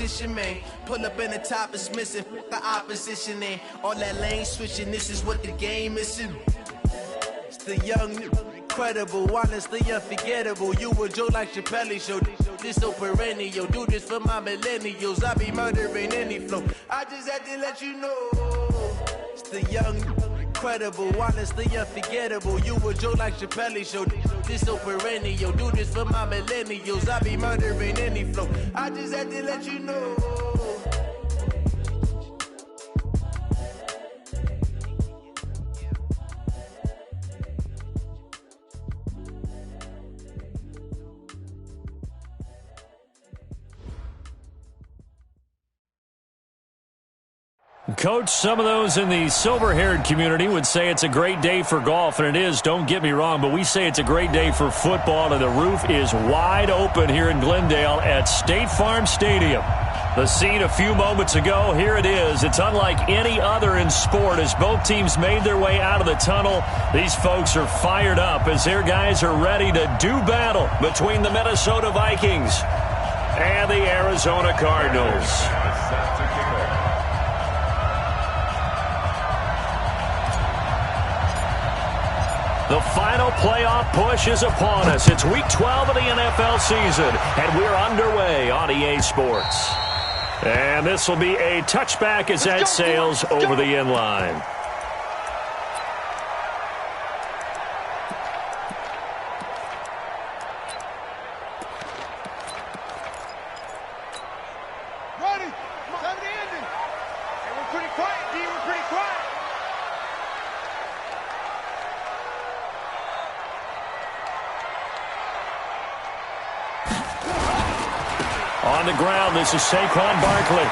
competition, man. Pull up in the top is missing, the opposition in. All that lane switching, this is what the game is. It's the young, incredible, honestly unforgettable. You a joke like Chappelle show. This so perennial, do this for my millennials. I be murdering any flow. I just had to let you know. It's the young, incredible, honestly unforgettable. You a joke like Chappelle show. This so perennial, do this for my millennials. I be murdering any flow. I just had to let you know. Coach, some of those in the silver-haired community would say it's a great day for golf, and it is, don't get me wrong, but we say it's a great day for football, and the roof is wide open here in Glendale at State Farm Stadium. The scene a few moments ago, here it is. It's unlike any other in sport as both teams made their way out of the tunnel. These folks are fired up as their guys are ready to do battle between the Minnesota Vikings and the Arizona Cardinals. The final playoff push is upon us. It's Week 12 of the NFL season, and we're underway on EA Sports. And this will be a touchback as that sails over the inline. Ready? Time to end it. Hey, we're pretty quiet, D. We're pretty quiet. On the ground, this is Saquon Barkley.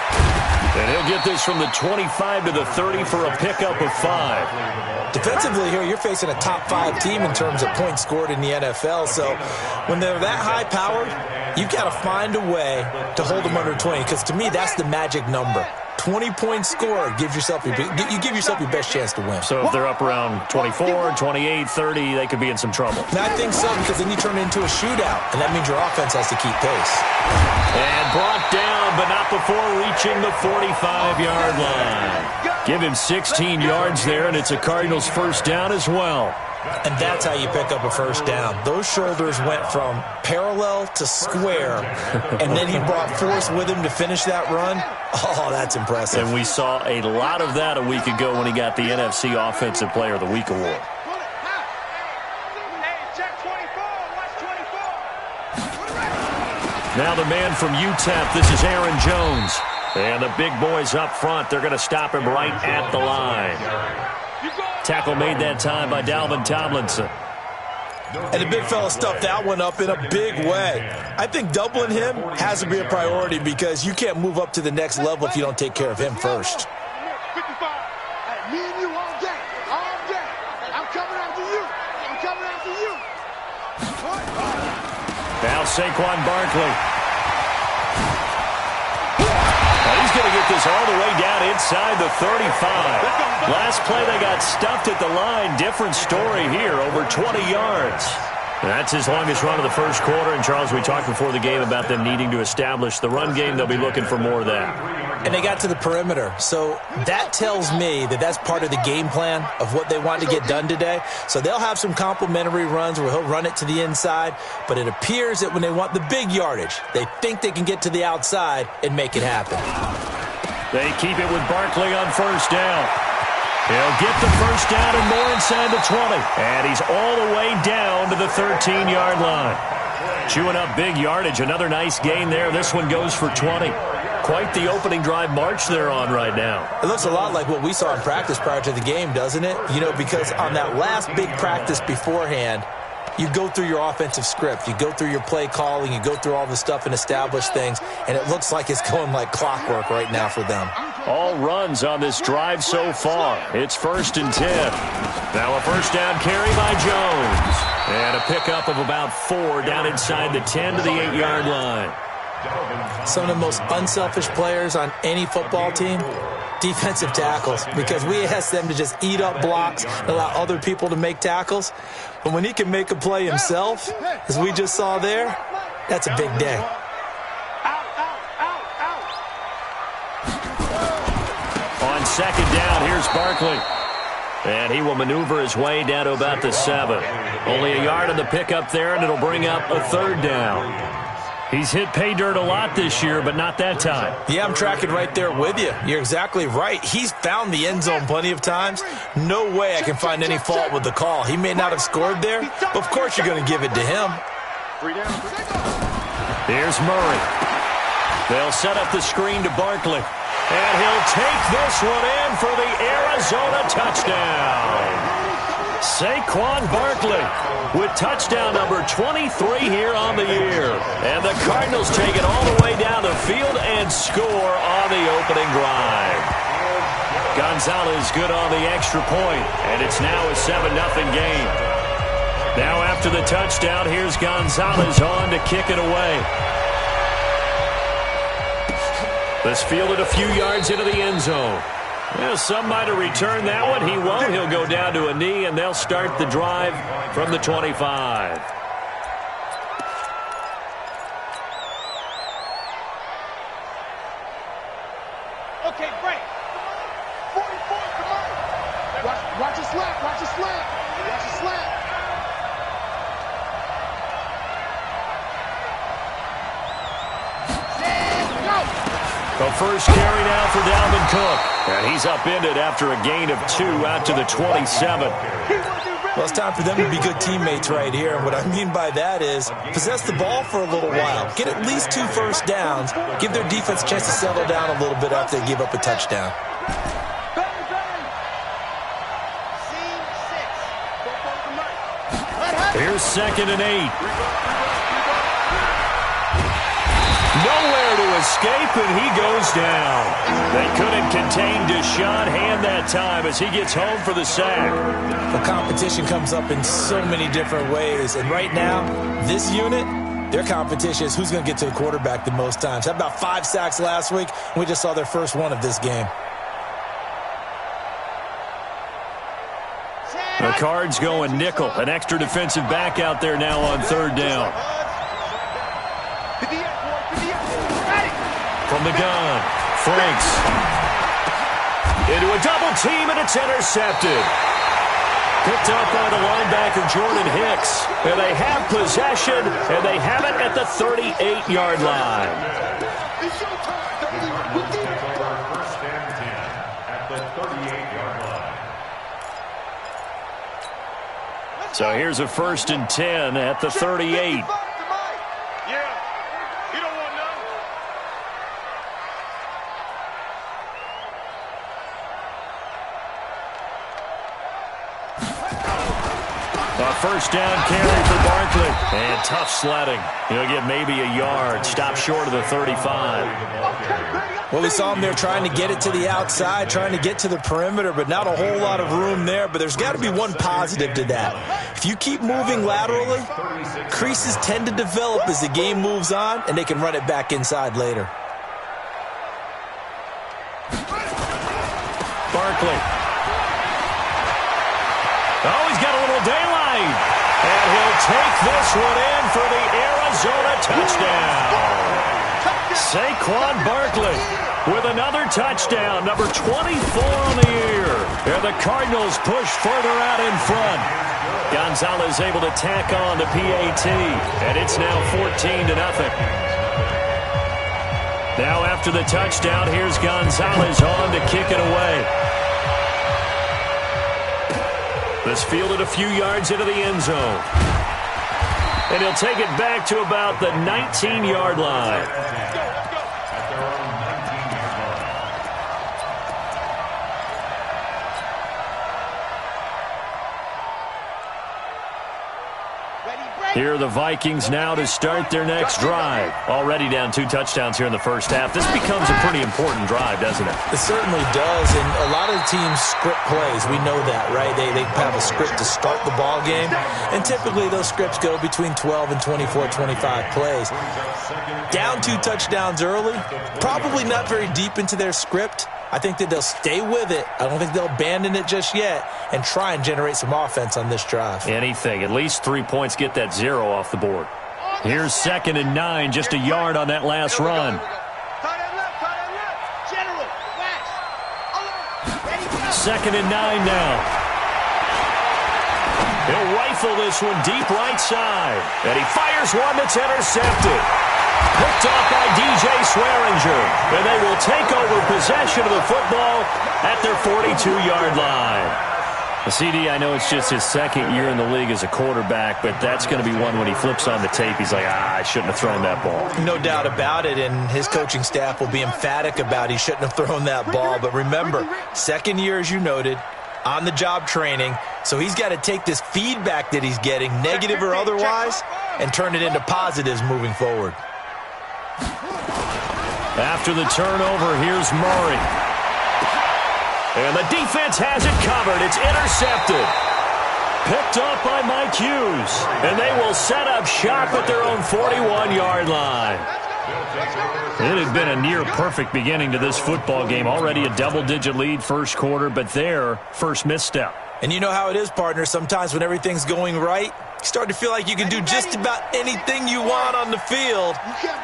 And he'll get this from the 25 to the 30 for a pickup of 5. Defensively here, you're facing a top-5 team in terms of points scored in the NFL. So when they're that high-powered, you've got to find a way to hold them under 20. Because to me, that's the magic number. 20-point score gives yourself you give yourself your best chance to win. So if they're up around 24, 28, 30, they could be in some trouble. And I think so, because then you turn it into a shootout, and that means your offense has to keep pace. And brought down, but not before reaching the 45-yard line. Give him 16 yards there, and it's a Cardinals first down as well. And that's how you pick up a first down. Those shoulders went from parallel to square, and then he brought force with him to finish that run. Oh, that's impressive. And we saw a lot of that a week ago when he got the NFC Offensive Player of the Week award. Now the man from UTEP, this is Aaron Jones. And the big boys up front, they're going to stop him right at the line. Tackle made that time by Dalvin Tomlinson. And the big fella stuffed that one up in a big way. I think doubling him has to be a priority because you can't move up to the next level if you don't take care of him first. 55. Hey, me and you all day. All day. I'm coming after you. I'm coming after you. Now Saquon Barkley. He's going to get this all the way down inside the 35. Last play, they got stuffed at the line. Different story here, over 20 yards. That's his longest run of the first quarter. And, Charles, we talked before the game about them needing to establish the run game. They'll be looking for more of that. And they got to the perimeter. So that tells me that that's part of the game plan of what they want to get done today. So they'll have some complimentary runs where he'll run it to the inside. But it appears that when they want the big yardage, they think they can get to the outside and make it happen. They keep it with Barkley on first down. He'll get the first down and more inside the 20. And he's all the way down to the 13-yard line. Chewing up big yardage. Another nice gain there. This one goes for 20. Quite the opening drive march they're on right now. It looks a lot like what we saw in practice prior to the game, doesn't it? You know, because on that last big practice beforehand, you go through your offensive script. You go through your play calling. You go through all the stuff and establish things. And it looks like it's going like clockwork right now for them. All runs on this drive so far. It's 1st and 10. Now a first down carry by Jones. And a pickup of about 4 down inside the 10 to the 8-yard line. Some of the most unselfish players on any football team, defensive tackles, because we ask them to just eat up blocks and allow other people to make tackles. But when he can make a play himself, as we just saw there, that's a big day. second down. Here's Barkley. And he will maneuver his way down to about the 7. Only a yard on the pickup there, and it'll bring up a third down. He's hit pay dirt a lot this year, but not that time. Yeah, I'm tracking right there with you. You're exactly right. He's found the end zone plenty of times. No way I can find any fault with the call. He may not have scored there, but of course you're going to give it to him. Here's Murray. They'll set up the screen to Barkley. And he'll take this one in for the Arizona touchdown. Saquon Barkley with touchdown number 23 here on the year. And the Cardinals take it all the way down the field and score on the opening drive. Gonzalez good on the extra point, and it's now a 7-0 game. Now after the touchdown, here's Gonzalez on to kick it away. This fielded a few yards into the end zone. Well, some might have returned that one. He won't. He'll go down to a knee, and they'll start the drive from the 25. Okay, break. 44, come on. Watch your slap, watch your slap. Watch your slap. The first carry now for Dalvin Cook. And he's upended after a gain of 2 out to the 27. Well, it's time for them to be good teammates right here. And what I mean by that is possess the ball for a little while. Get at least 2 first downs. Give their defense a chance to settle down a little bit after they give up a touchdown. Here's 2nd and 8. Nowhere to escape, and he goes down. They couldn't contain Deshaun Hand that time as he gets home for the sack. The competition comes up in so many different ways, and right now, this unit, their competition is who's going to get to the quarterback the most times. Had about 5 sacks last week, and we just saw their first one of this game. The Cards going nickel, an extra defensive back out there now on 3rd down. From the gun, Franks. Into a double team, and it's intercepted. Picked up by the linebacker, Jordan Hicks. And they have possession, and they have it at the 38-yard line. So here's a 1st and 10 at the 38. First down carry for Barkley. And tough sledding. He'll get maybe a yard. Stop short of the 35. Well, we saw him there trying to get it to the outside, trying to get to the perimeter, but not a whole lot of room there. But there's got to be one positive to that. If you keep moving laterally, creases tend to develop as the game moves on, and they can run it back inside later. Barkley. Oh, he's got a little daylight. And he'll take this one in for the Arizona touchdown. Saquon Barkley with another touchdown, number 24 on the year. And the Cardinals push further out in front. Gonzalez able to tack on the PAT. And it's now 14-0. Now after the touchdown, here's Gonzalez on to kick it away. This fielded a few yards into the end zone. And he'll take it back to about the 19-yard line. Here are the Vikings now to start their next drive. Already down 2 touchdowns here in the first half. This becomes a pretty important drive, doesn't it? It certainly does, and a lot of the teams script plays. We know that, right? They have a script to start the ball game, and typically those scripts go between 12 and 24, 25 plays. Down 2 touchdowns early, probably not very deep into their script. I think that they'll stay with it. I don't think they'll abandon it just yet and try and generate some offense on this drive. Anything. At least 3 points, get that 0 off the board. Here's 2nd and 9, just a yard on that last run. 2nd and 9 now. He'll rifle this one deep right side. And he fires one that's intercepted. Picked off by DJ Swearinger. And they will take over possession of the football at their 42-yard line. CD, I know it's just his 2nd year in the league as a quarterback, but that's going to be one when he flips on the tape. He's like, I shouldn't have thrown that ball. No doubt about it, and his coaching staff will be emphatic about he shouldn't have thrown that ball. But remember, 2nd year, as you noted, on-the-job training, so he's got to take this feedback that he's getting, negative or otherwise, and turn it into positives moving forward. After the turnover, here's Murray. And the defense has it covered. It's intercepted. Picked off by Mike Hughes. And they will set up shop at their own 41-yard line. It had been a near-perfect beginning to this football game. Already a double-digit lead first quarter, but their first misstep. And you know how it is, partner. Sometimes when everything's going right, you start to feel like you can do just about anything you want on the field.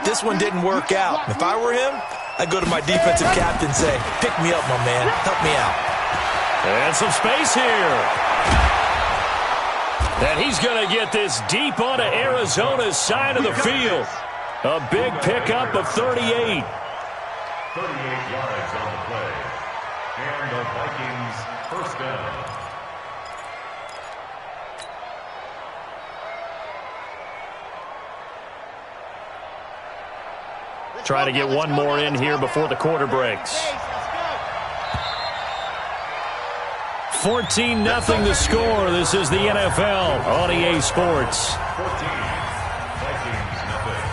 This one didn't work out. If I were him, I'd go to my defensive captain and say, pick me up, my man. Help me out. And some space here. And he's going to get this deep onto Arizona's side of the field. A big pickup of 38. 38 yards on the play. And the Vikings first down. Try to get one more in here before the quarter breaks. 14-0 the score. This is the NFL on EA Sports. 14. Vikings nothing.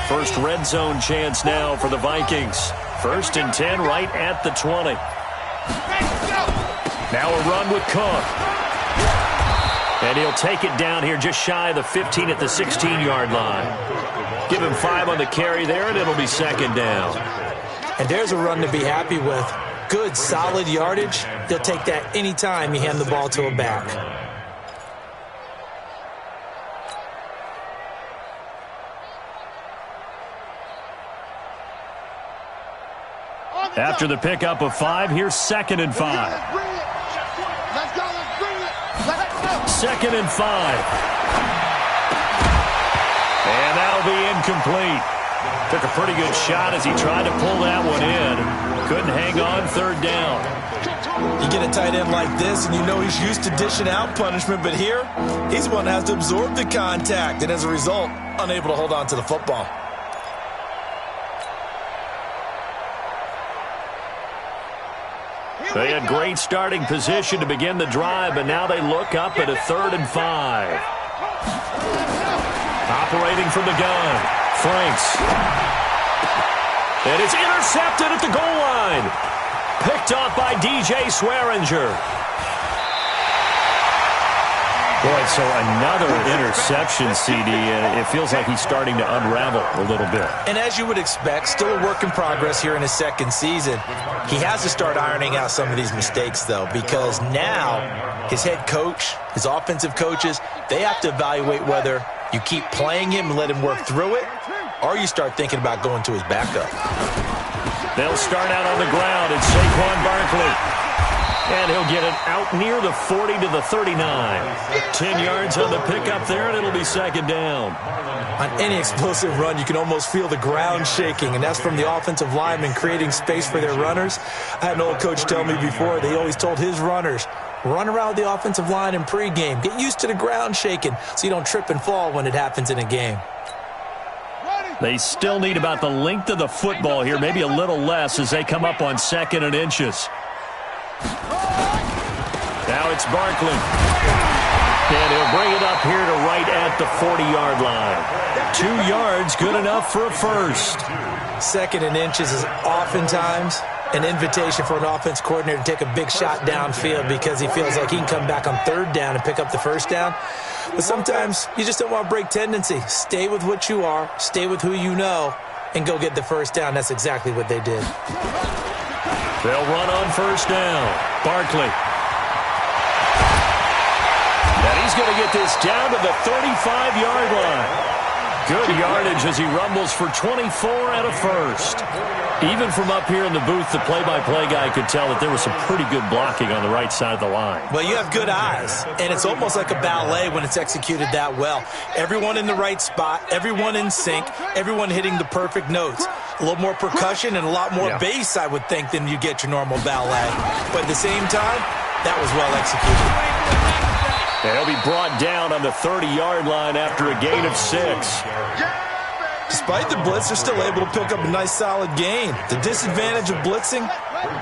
First red zone chance now for the Vikings. 1st and 10 right at the 20. Now a run with Cook. And he'll take it down here just shy of the 15 at the 16-yard line. Give him 5 on the carry there, and it'll be 2nd down. And there's a run to be happy with. Good, solid yardage. They'll take that anytime you hand the ball to a back. After the pickup of 5, here's 2nd and 5. 2nd and 5. And that'll be incomplete. Took a pretty good shot as he tried to pull that one in. Couldn't hang on, 3rd down. You get a tight end like this, and you know he's used to dishing out punishment, but here, he's the one that has to absorb the contact, and as a result, unable to hold on to the football. They had great starting position to begin the drive, but now they look up at a 3rd and 5. Operating from the gun, Franks. And it's intercepted at the goal line. Picked off by DJ Swearinger. Boy, so another interception, CD, and it feels like he's starting to unravel a little bit. And as you would expect, still a work in progress here in his 2nd season. He has to start ironing out some of these mistakes, though, because now his head coach, his offensive coaches, they have to evaluate whether you keep playing him and let him work through it, or you start thinking about going to his backup. They'll start out on the ground. It's Saquon Barkley. And he'll get it out near the 40 to the 39. 10 yards on the pickup there, and it'll be 2nd down. On any explosive run, you can almost feel the ground shaking, and that's from the offensive linemen creating space for their runners. I had an old coach tell me before, they always told his runners, run around the offensive line in pregame. Get used to the ground shaking so you don't trip and fall when it happens in a game. They still need about the length of the football here, maybe a little less as they come up on 2nd and inches. Now it's Barkley. And he'll bring it up here to right at the 40-yard line. 2 yards, good enough for a first. 2nd and inches is oftentimes an invitation for an offense coordinator to take a big shot downfield because he feels like he can come back on 3rd down and pick up the 1st down. But sometimes you just don't want to break tendency. Stay with what you are, stay with who you know, and go get the 1st down. That's exactly what they did. They'll run on 1st down. Barkley. And he's going to get this down to the 35-yard line. Good yardage as he rumbles for 24 and a first. Even from up here in the booth, the play-by-play guy could tell that there was some pretty good blocking on the right side of the line. Well, you have good eyes, and it's almost like a ballet when it's executed that well. Everyone in the right spot, everyone in sync, everyone hitting the perfect notes. A little more percussion and a lot more bass, I would think, than you get your normal ballet. But at the same time, that was well executed. He'll be brought down on the 30-yard line after a gain of 6. Despite the blitz, they're still able to pick up a nice solid gain. The disadvantage of blitzing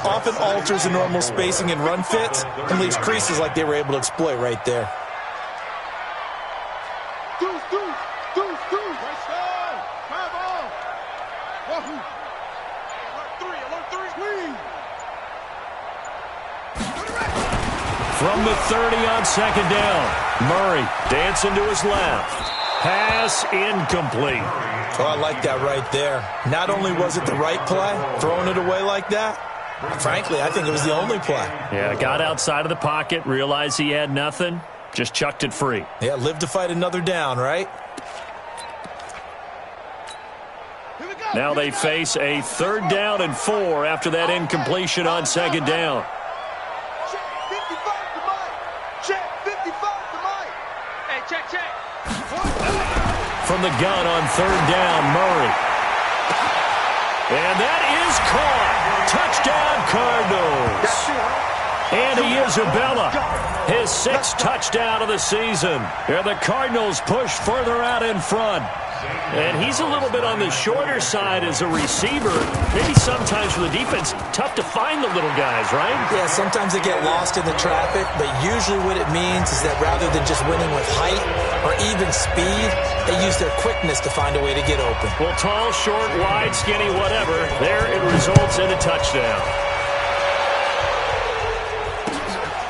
often alters the normal spacing and run fits and leaves creases like they were able to exploit right there. From the 30 on second down, Murray dancing to his left. Pass incomplete. Oh, I like that right there. Not only was it the right play, throwing it away like that, frankly, I think it was the only play. Yeah, got outside of the pocket, realized he had nothing, just chucked it free. Yeah, live to fight another down, right? Now they face a 3rd down and 4 after that incompletion on second down. From the gun on 3rd down, Murray. And that is caught. Touchdown, Cardinals. Andy Isabella, his 6th touchdown of the season. And the Cardinals push further out in front. And he's a little bit on the shorter side as a receiver. Maybe sometimes for the defense, tough to find the little guys, right? Yeah, sometimes they get lost in the traffic, but usually what it means is that rather than just winning with height or even speed, they use their quickness to find a way to get open. Well, tall, short, wide, skinny, whatever, there it results in a touchdown.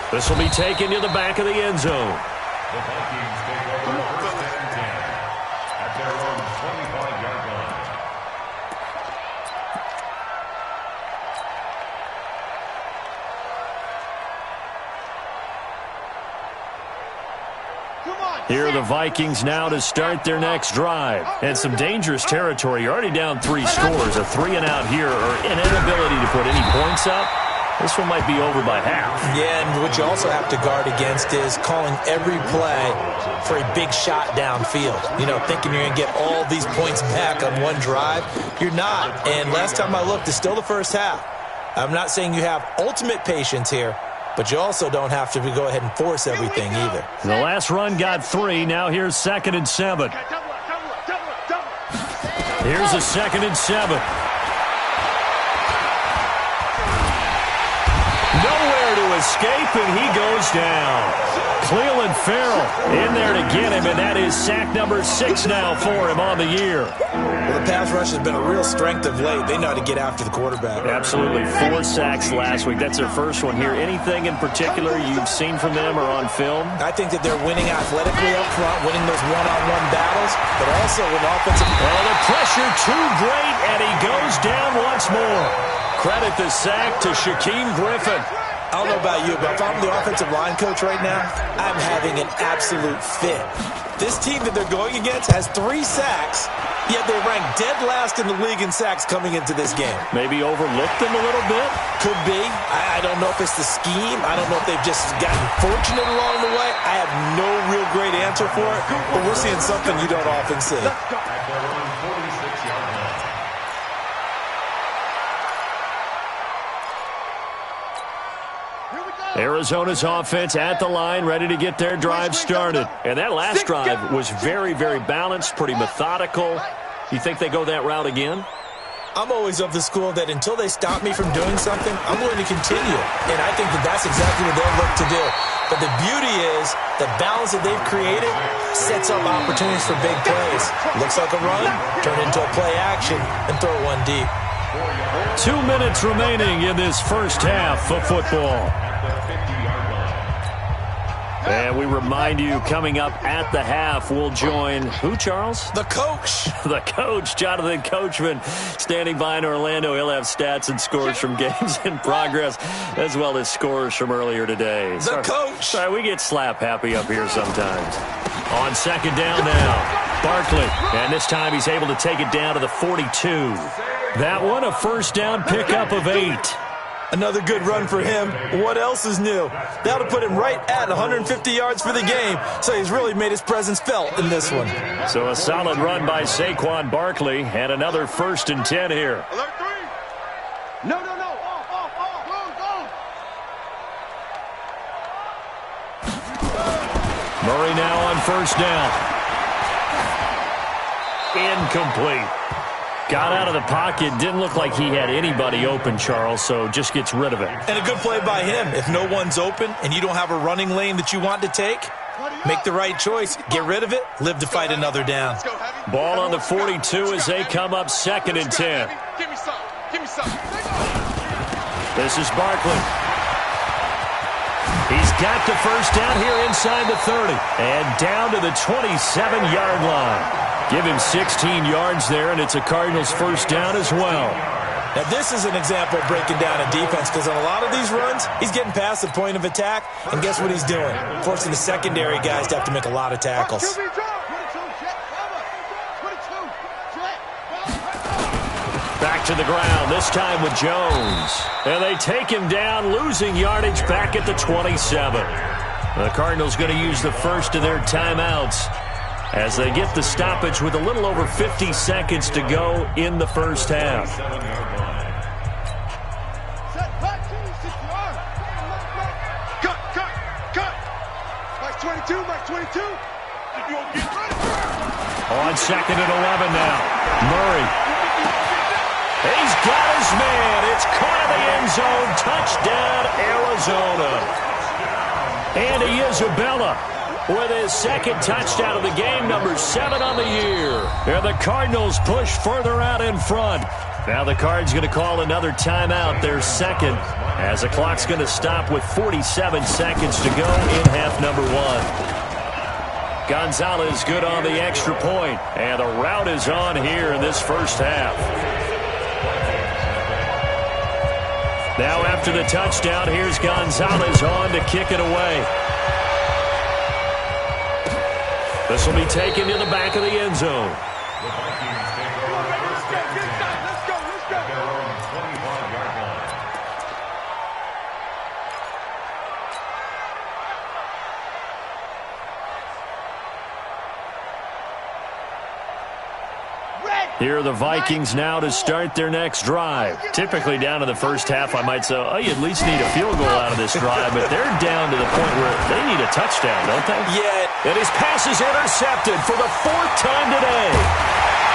This will be taken to the back of the end zone. The Vikings take over 1st and 10 at their own 25-yard line. Here are the Vikings now to start their next drive. And some dangerous territory. You're already down 3 scores. A 3-and-out here or an inability to put any points up. This one might be over by half. Yeah, and what you also have to guard against is calling every play for a big shot downfield. You know, thinking you're going to get all these points back on one drive. You're not. And last time I looked, it's still the first half. I'm not saying you have ultimate patience here, but you also don't have to go ahead and force everything either. The last run got 3. Now here's 2nd and 7. Here's a 2nd and 7. Nowhere to escape, and he goes down. Cleveland Farrell in there to get him, and that is sack number 6 now for him on the year. Well, the pass rush has been a real strength of late. They know how to get after the quarterback. Absolutely. 4 sacks last week. That's their first one here. Anything in particular you've seen from them or on film? I think that they're winning athletically up front, winning those one-on-one battles, but also with offensive. Well, the pressure too great, and he goes down once more. Credit the sack to Shaquem Griffin. I don't know about you, but if I'm the offensive line coach right now, I'm having an absolute fit. This team that they're going against has 3 sacks, yet they rank dead last in the league in sacks coming into this game. Maybe overlooked them a little bit? Could be. I don't know if it's the scheme. I don't know if they've just gotten fortunate along the way. I have no real great answer for it, but we're seeing something you don't often see. At their own 46-yard line. Arizona's offense at the line, ready to get their drive started. And that last drive was very, very balanced, pretty methodical. You think they go that route again? I'm always of the school that until they stop me from doing something, I'm going to continue. And I think that that's exactly what they'll look to do. But the beauty is the balance that they've created sets up opportunities for big plays. Looks like a run, turn into a play action, and throw one deep. 2 minutes remaining in this first half of football. And And we remind you, coming up at the half, we'll join who, Charles? The coach. The coach, Jonathan Coachman, standing by in Orlando. He'll have stats and scores from games in progress, as well as scores from earlier today. The coach. Sorry, we get slap happy up here sometimes. On second down now, Barkley. And this time he's able to take it down to the 42. That one, a first down pickup of 8. Another good run for him. What else is new? That'll put him right at 150 yards for the game, so he's really made his presence felt in this one. So a solid run by Saquon Barkley, and another 1st and 10 here. Alert 3. No. Off. Murray now on first down. Incomplete. Got out of the pocket. Didn't look like he had anybody open, Charles, so just gets rid of it. And a good play by him. If no one's open and you don't have a running lane that you want to take, make the right choice. Get rid of it. Live to fight another down. Ball on the 42 as they come up 2nd and 10. Give me some. This is Barkley. He's got the first down here inside the 30. And down to the 27-yard line. Give him 16 yards there, and it's a Cardinals first down as well. Now, this is an example of breaking down a defense, because on a lot of these runs, he's getting past the point of attack, and guess what he's doing? Forcing the secondary guys to have to make a lot of tackles. Back to the ground, this time with Jones. And they take him down, losing yardage back at the 27. The Cardinals going to use the first of their timeouts as they get the stoppage with a little over 50 seconds to go in the first half. Cut. Mike 22. On 2nd and 11 now. Murray. He's got his man. It's caught in the end zone. Touchdown, Arizona. Andy Isabella with his 2nd touchdown of the game, number 7 on the year. And the Cardinals push further out in front. Now the Cards going to call another timeout, their 2nd, as the clock's going to stop with 47 seconds to go in half number 1. Gonzalez good on the extra point, and the route is on here in this first half. Now after the touchdown, here's Gonzalez on to kick it away. This will be taken to the back of the end zone. The Vikings take over first down. Let's go. At their own 25-yard line. Here are the Vikings now to start their next drive. Typically down to the first half, I might say, oh, you at least need a field goal out of this drive, but they're down to the point where they need a touchdown, don't they? Yeah. And his pass is intercepted for the 4th time today.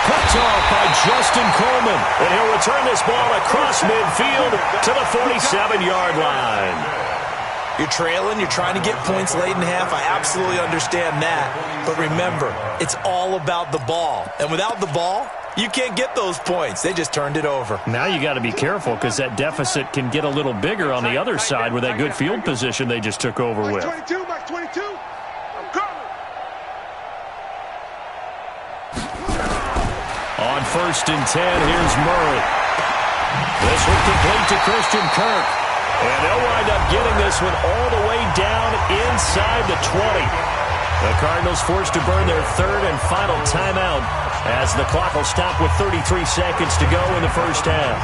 Picked off by Justin Coleman, and he'll return this ball across midfield to the 47-yard line. You're trailing, you're trying to get points late in half. I absolutely understand that. But remember, it's all about the ball. And without the ball, you can't get those points. They just turned it over. Now you got to be careful because that deficit can get a little bigger on the other side with that good field position they just took over with. Mike 22. I'm coming. On 1st and 10, here's Murray. This will complete to Christian Kirk. And they'll wind up getting this one all the way down inside the 20. The Cardinals forced to burn their 3rd and final timeout as the clock will stop with 33 seconds to go in the first half.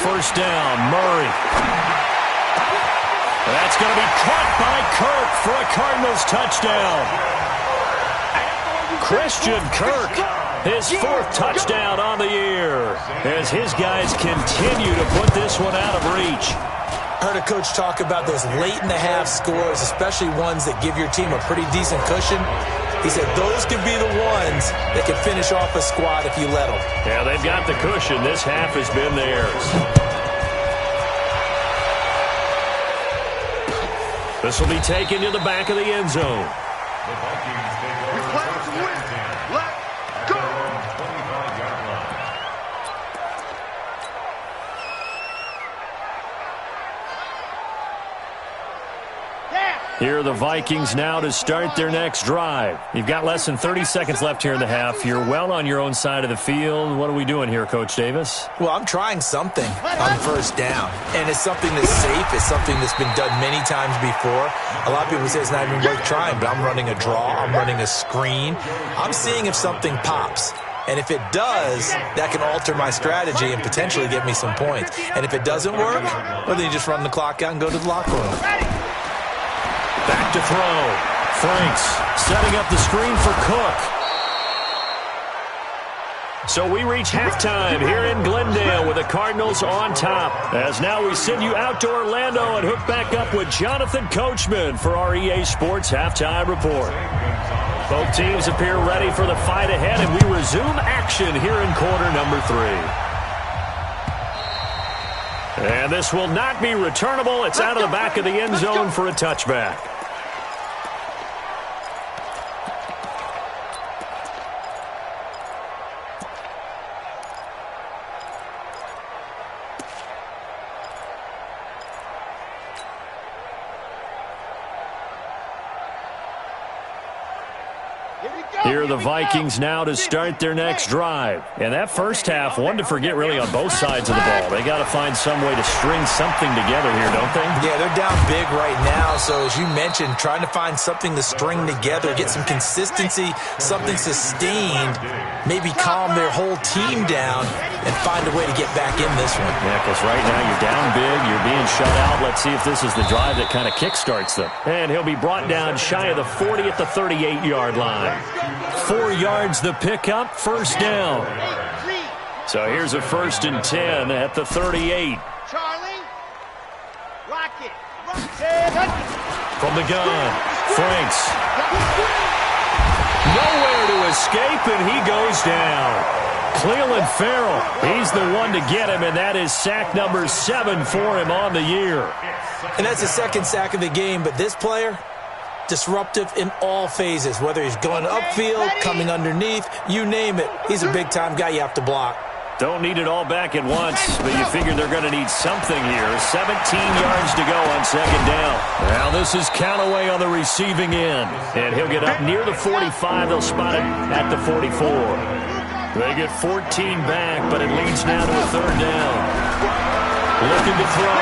First down, Murray. That's going to be caught by Kirk for a Cardinals touchdown. Christian Kirk, his 4th touchdown on the year, as his guys continue to put this one out of reach. Heard a coach talk about those late-in-the-half scores, especially ones that give your team a pretty decent cushion. He said those could be the ones that could finish off a squad if you let them. Yeah, they've got the cushion. This half has been theirs. This will be taken to the back of the end zone. The Vikings take over first down and 10. Let's At go. their own 25-yard line. Here are the Vikings now to start their next drive. You've got less than 30 seconds left here in the half. You're well on your own side of the field. What are we doing here, Coach Davis? Well, I'm trying something on first down, and it's something that's safe. It's something that's been done many times before. A lot of people say it's not even worth trying, but I'm running a draw. I'm running a screen. I'm seeing if something pops. And if it does, that can alter my strategy and potentially get me some points. And if it doesn't work, well, then you just run the clock out and go to the locker room. Back to throw. Franks setting up the screen for Cook. So we reach halftime here in Glendale with the Cardinals on top. As now we send you out to Orlando and hook back up with Jonathan Coachman for our EA Sports Halftime Report. Both teams appear ready for the fight ahead, and we resume action here in quarter number 3. And this will not be returnable. It's out of the back of the end zone for a touchback. Here are the Vikings now to start their next drive. And that first half, one to forget really on both sides of the ball. They got to find some way to string something together here, don't they? Yeah, they're down big right now. So as you mentioned, trying to find something to string together, get some consistency, something sustained, maybe calm their whole team down and find a way to get back in this one. Yeah, because right now you're down big, you're being shut out. Let's see if this is the drive that kind of kickstarts them. And he'll be brought down shy of the 40 at the 38-yard line. 4 yards the pickup, first down. So here's a 1st and 10 at the 38. Charlie, lock it. From the gun, Franks. Nowhere to escape, and he goes down. Cleveland Farrell, he's the one to get him, and that is sack number 7 for him on the year. And that's the second sack of the game, but this player, disruptive in all phases, whether he's going upfield, coming underneath, you name it. He's a big-time guy you have to block. Don't need it all back at once, but you figure they're going to need something here. 17 yards to go on second down. Now this is Callaway on the receiving end, and he'll get up near the 45. They'll spot it at the 44. They get 14 back, but it leads now to a 3rd down. Looking to throw.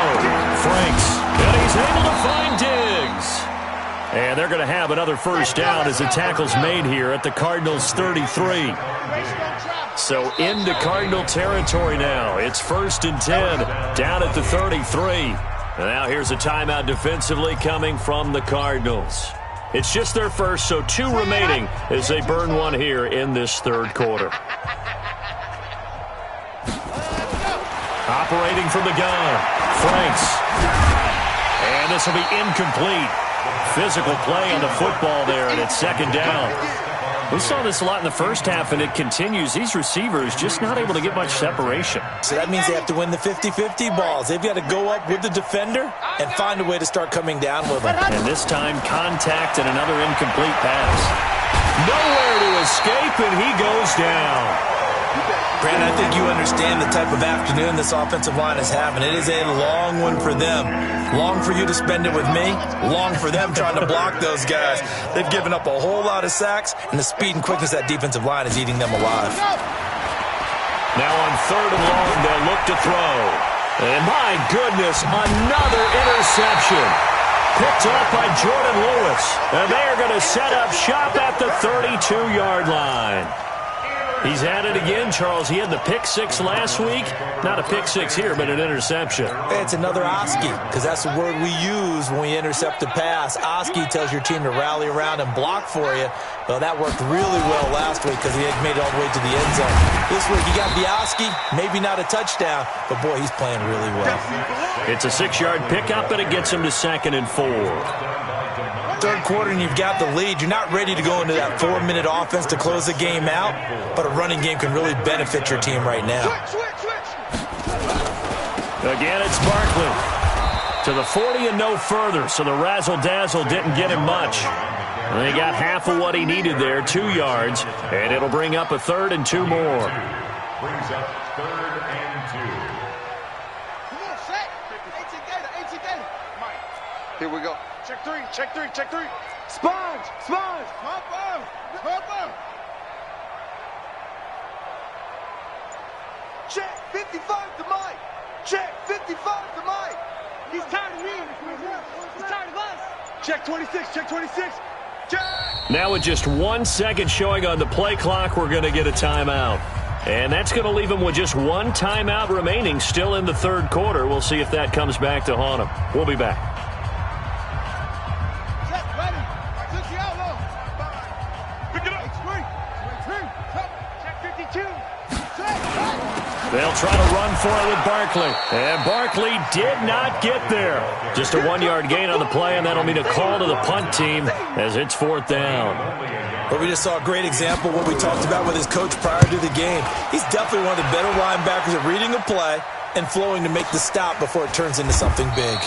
Franks, and he's able to find Diggs. And they're going to have another first down as the tackle's made here at the Cardinals' 33. So into Cardinal territory now. It's 1st and 10 down at the 33. And now here's a timeout defensively coming from the Cardinals. It's just their first, so 2 remaining as they burn one here in this 3rd quarter. Operating from the gun, Franks. And this will be incomplete. Physical play on the football there, and it's 2nd down. We saw this a lot in the first half, and it continues. These receivers just not able to get much separation. So that means they have to win the 50-50 balls. They've got to go up with the defender and find a way to start coming down with them. And this time, contact and another incomplete pass. Nowhere to escape, and he goes down. Brandon, I think you understand the type of afternoon this offensive line is having. It is a long one for them. Long for you to spend it with me. Long for them trying to block those guys. They've given up a whole lot of sacks, and the speed and quickness of that defensive line is eating them alive. Now on 3rd and long, they'll look to throw. And my goodness, another interception. Picked up by Jordan Lewis. And they are going to set up shop at the 32-yard line. He's at it again, Charles. He had the pick 6 last week. Not a pick 6 here, but an interception. It's another Oski, because that's the word we use when we intercept a pass. Oski tells your team to rally around and block for you. Well, that worked really well last week because he had made it all the way to the end zone. This week, he got the Oski, maybe not a touchdown, but boy, he's playing really well. It's a 6-yard pickup, and it gets him to 2nd and 4. 3rd quarter and you've got the lead. You're not ready to go into that 4-minute offense to close the game out, but a running game can really benefit your team right now. Again, it's Barkley to the 40 and no further, so the razzle-dazzle didn't get him much. And he got half of what he needed there, 2 yards, and it'll bring up a 3rd and 2 more. Brings up 3rd and 2. Come on, set. Here we go. Check three, check three, check three. Sponge, sponge. Pump up. Check 55 to Mike. Check 55 to Mike. He's tired of me. He's tired of us. Check 26, check 26. Check. Now with just 1 second showing on the play clock, we're going to get a timeout. And that's going to leave him with just one timeout remaining still in the third quarter. We'll see if that comes back to haunt him. We'll be back. Check, ready. Took you out low. Pick it up. Check 52. They'll try to run for it with Barkley. And Barkley did not get there. Just a 1-yard gain on the play, and that'll mean a call to the punt team as it's fourth down. Well, we just saw a great example of what we talked about with his coach prior to the game. He's definitely one of the better linebackers at reading a play and flowing to make the stop before it turns into something big.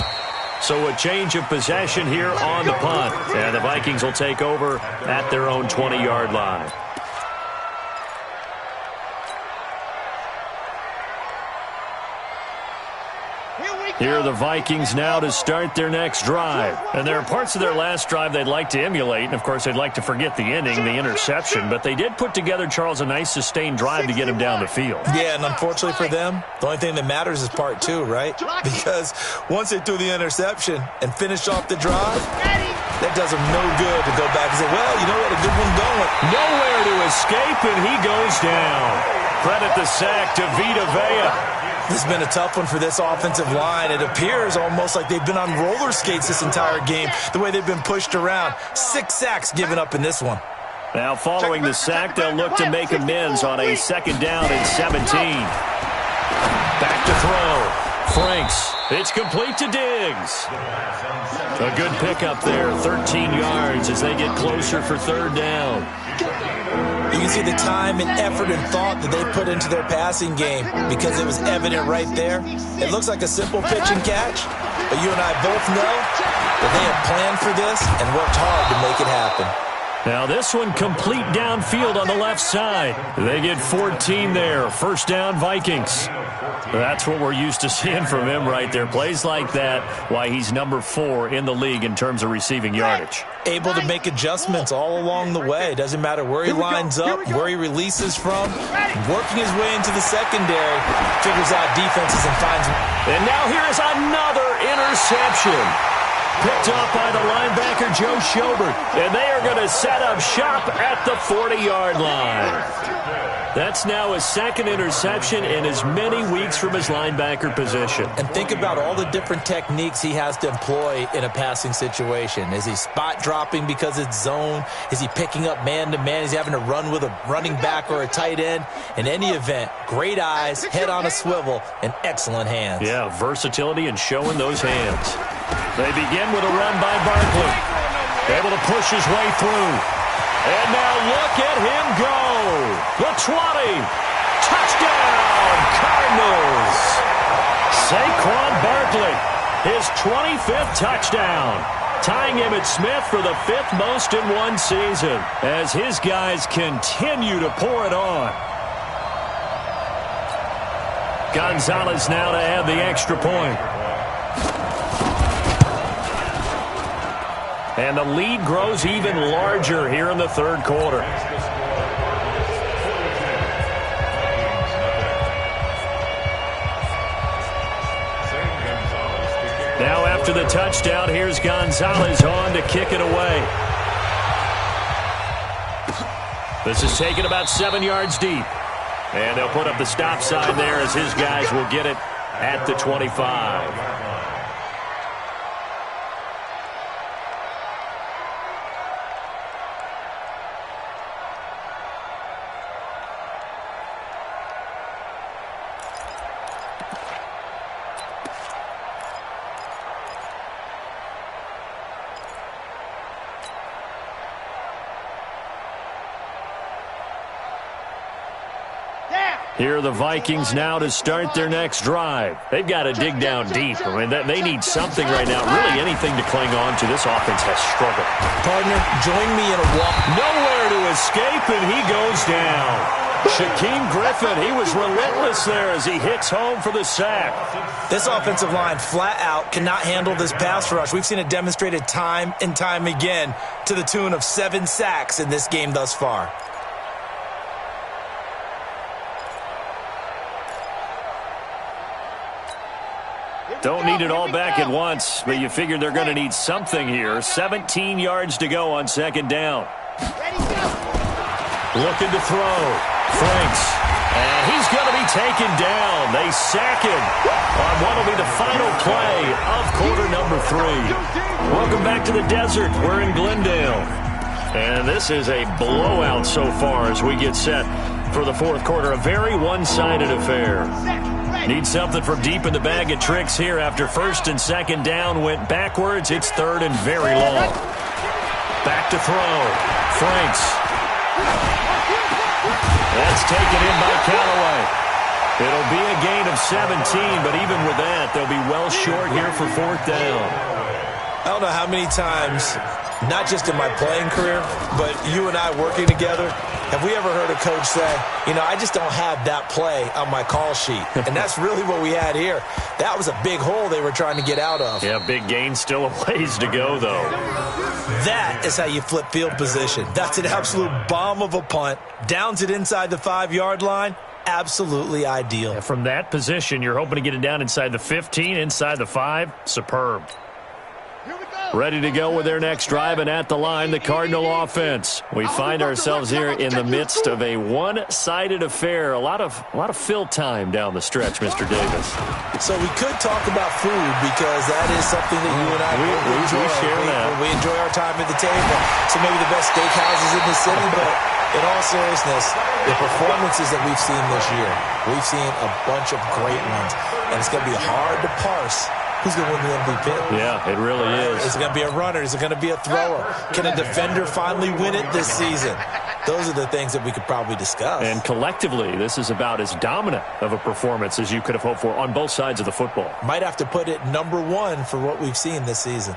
So a change of possession here on the punt. And the Vikings will take over at their own 20-yard line. Here are the Vikings now to start their next drive. And there are parts of their last drive they'd like to emulate. And, of course, they'd like to forget the ending, the interception. But they did put together, Charles, a nice sustained drive to get him down the field. Yeah, and unfortunately for them, the only thing that matters is part two, right? Because once they threw the interception and finished off the drive, that does them no good to go back and say, well, you know what, a good one going. Nowhere to escape, and he goes down. Credit the sack to Vita Vea. This has been a tough one for this offensive line. It appears almost like they've been on roller skates this entire game, the way they've been pushed around. 6 sacks given up in this one. Now following the sack, they'll look to make amends on a 2nd down and 17. Back to throw. Franks. It's complete to Diggs. A good pickup there, 13 yards as they get closer for 3rd down. You can see the time and effort and thought that they put into their passing game because it was evident right there. It looks like a simple pitch and catch, but you and I both know that they have planned for this and worked hard to make it happen. Now this one complete downfield on the left side. They get 14 there. 1st down, Vikings. That's what we're used to seeing from him right there. Plays like that, why he's number 4 in the league in terms of receiving yardage. Able to make adjustments all along the way. Doesn't matter where he lines up, where he releases from. Working his way into the secondary, figures out defenses and finds. And now here is another interception. Picked up by the linebacker, Joe Schobert. And they are going to set up shop at the 40-yard line. That's now his 2nd interception in as many weeks from his linebacker position. And think about all the different techniques he has to employ in a passing situation. Is he spot dropping because it's zone? Is he picking up man-to-man? Is he having to run with a running back or a tight end? In any event, great eyes, head on a swivel, and excellent hands. Yeah, versatility and showing those hands. They begin with a run by Barkley. Able to push his way through. And now look at him go. The 20. Touchdown, Cardinals. Saquon Barkley, his 25th touchdown. Tying him at Smith for the 5th most in one season as his guys continue to pour it on. Gonzalez now to add the extra point. And the lead grows even larger here in the 3rd quarter. Now after the touchdown, here's Gonzalez on to kick it away. This is taken about 7 yards deep. And they'll put up the stop sign there as his guys will get it at the 25. Here are the Vikings now to start their next drive. They've got to dig down deep. I mean, they need something right now, really anything to cling on to. This offense has struggled. Partner, join me in a walk. Nowhere to escape, and he goes down. Shaquem Griffin, he was relentless there as he hits home for the sack. This offensive line flat out cannot handle this pass rush. We've seen it demonstrated time and time again to the tune of 7 sacks in this game thus far. Don't need it all back at once, but you figure they're going to need something here. 17 yards to go on second down. Looking to throw. Franks. And he's going to be taken down. They sack him on what will be the final play of quarter number 3. Welcome back to the desert. We're in Glendale. And this is a blowout so far as we get set for the fourth quarter. A very one-sided affair. Need something from deep in the bag of tricks here after first and second down went backwards. It's third and very long. Back to throw. Franks. That's taken in by Callaway. It'll be a gain of 17, but even with that, they'll be well short here for fourth down. I don't know how many times, not just in my playing career, but you and I working together, have we ever heard a coach say, you know, I just don't have that play on my call sheet. And that's really what we had here. That was a big hole they were trying to get out of. Yeah, big gain, still a ways to go, though. That is how you flip field position. That's an absolute bomb of a punt. Downs it inside the 5-yard line. Absolutely ideal. Yeah, from that position, you're hoping to get it down inside the 15, inside the 5. Superb. Ready to go with their next drive, and at the line, the Cardinal offense. We find ourselves here in the midst of a one-sided affair. A lot of fill time down the stretch, Mr. Davis. So we could talk about food because that is something that you and I enjoy. We share that. We enjoy our time at the table. So maybe the best steakhouses in the city, but in all seriousness, the performances that we've seen this year, we've seen a bunch of great ones, and it's going to be hard to parse who's going to win the MVP. Yeah, it really is. Is it going to be a runner? Is it going to be a thrower? Can a defender finally win it this season? Those are the things that we could probably discuss. And collectively, this is about as dominant of a performance as you could have hoped for on both sides of the football. Might have to put it number 1 for what we've seen this season.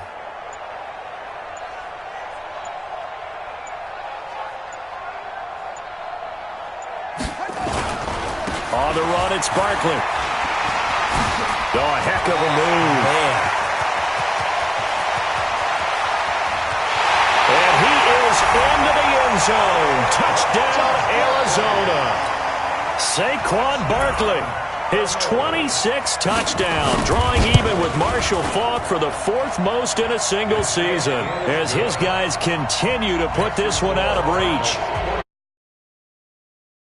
On the run, it's Barkley. Oh, a heck of a move. Man. And he is into the end zone. Touchdown, Arizona. Saquon Barkley, his 26th touchdown, drawing even with Marshall Faulk for the 4th most in a single season, as his guys continue to put this one out of reach.